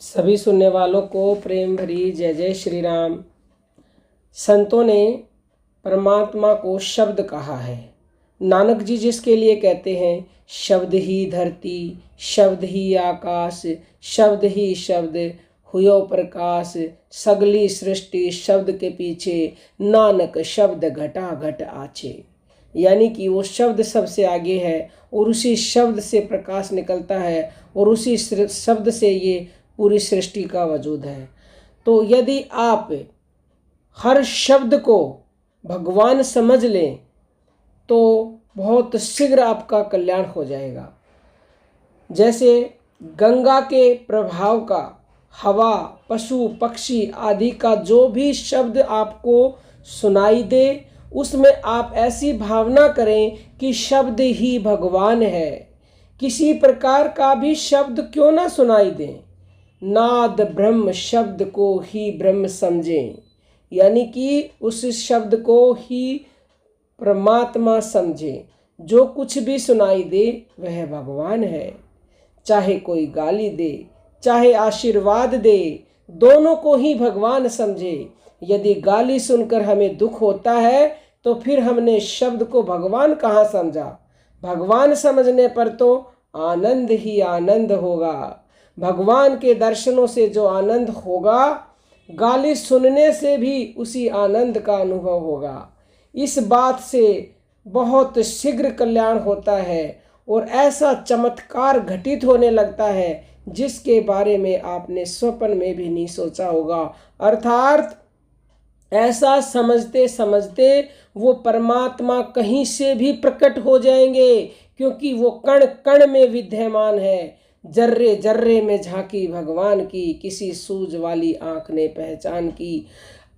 सभी सुनने वालों को प्रेम भरी जय जय श्री राम। संतों ने परमात्मा को शब्द कहा है। नानक जी जिसके लिए कहते हैं, शब्द ही धरती, शब्द ही आकाश, शब्द ही शब्द हुयो प्रकाश, सगली सृष्टि शब्द के पीछे, नानक शब्द घटा घट आछे। यानी कि वो शब्द सबसे आगे है और उसी शब्द से प्रकाश निकलता है और उसी शब्द से ये पूरी सृष्टि का वजूद है। तो यदि आप हर शब्द को भगवान समझ लें तो बहुत शीघ्र आपका कल्याण हो जाएगा। जैसे गंगा के प्रभाव का हवा, पशु पक्षी आदि का जो भी शब्द आपको सुनाई दे, उसमें आप ऐसी भावना करें कि शब्द ही भगवान है। किसी प्रकार का भी शब्द क्यों ना सुनाई दें, नाद ब्रह्म शब्द को ही ब्रह्म समझें। यानी कि उस शब्द को ही परमात्मा समझें। जो कुछ भी सुनाई दे वह भगवान है। चाहे कोई गाली दे, चाहे आशीर्वाद दे, दोनों को ही भगवान समझे। यदि गाली सुनकर हमें दुख होता है तो फिर हमने शब्द को भगवान कहाँ समझा। भगवान समझने पर तो आनंद ही आनंद होगा। भगवान के दर्शनों से जो आनंद होगा, गाली सुनने से भी उसी आनंद का अनुभव होगा। इस बात से बहुत शीघ्र कल्याण होता है और ऐसा चमत्कार घटित होने लगता है जिसके बारे में आपने स्वप्न में भी नहीं सोचा होगा। अर्थात ऐसा समझते समझते वो परमात्मा कहीं से भी प्रकट हो जाएंगे, क्योंकि वो कण कण में विद्यमान है। जर्रे जर्रे में झांकी भगवान की, किसी सूझ वाली आंख ने पहचान की।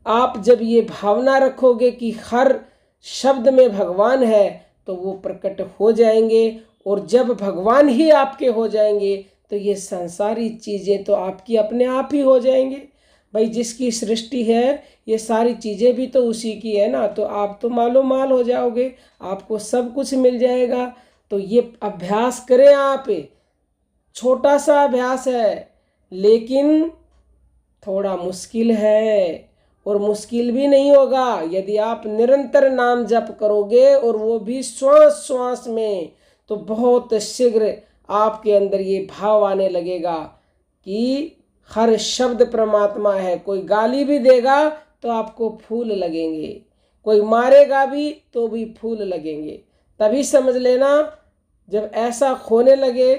आप जब ये भावना रखोगे कि हर शब्द में भगवान है तो वो प्रकट हो जाएंगे। और जब भगवान ही आपके हो जाएंगे तो ये संसारी चीज़ें तो आपकी अपने आप ही हो जाएंगे। भाई जिसकी सृष्टि है ये सारी चीज़ें भी तो उसी की है ना, तो आप तो मालो माल हो जाओगे, आपको सब कुछ मिल जाएगा। तो ये अभ्यास करें आप। छोटा सा अभ्यास है लेकिन थोड़ा मुश्किल है, और मुश्किल भी नहीं होगा यदि आप निरंतर नाम जप करोगे, और वो भी श्वास श्वास में, तो बहुत शीघ्र आपके अंदर ये भाव आने लगेगा कि हर शब्द परमात्मा है। कोई गाली भी देगा तो आपको फूल लगेंगे, कोई मारेगा भी तो भी फूल लगेंगे। तभी समझ लेना, जब ऐसा होने लगे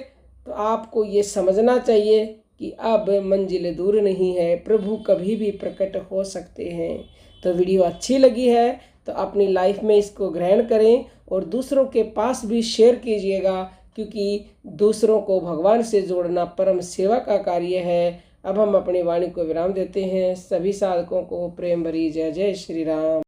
तो आपको ये समझना चाहिए कि अब मंजिल दूर नहीं है, प्रभु कभी भी प्रकट हो सकते हैं। तो वीडियो अच्छी लगी है तो अपनी लाइफ में इसको ग्रहण करें और दूसरों के पास भी शेयर कीजिएगा, क्योंकि दूसरों को भगवान से जोड़ना परम सेवा का कार्य है। अब हम अपनी वाणी को विराम देते हैं। सभी साधकों को प्रेम भरी जय जय श्री राम।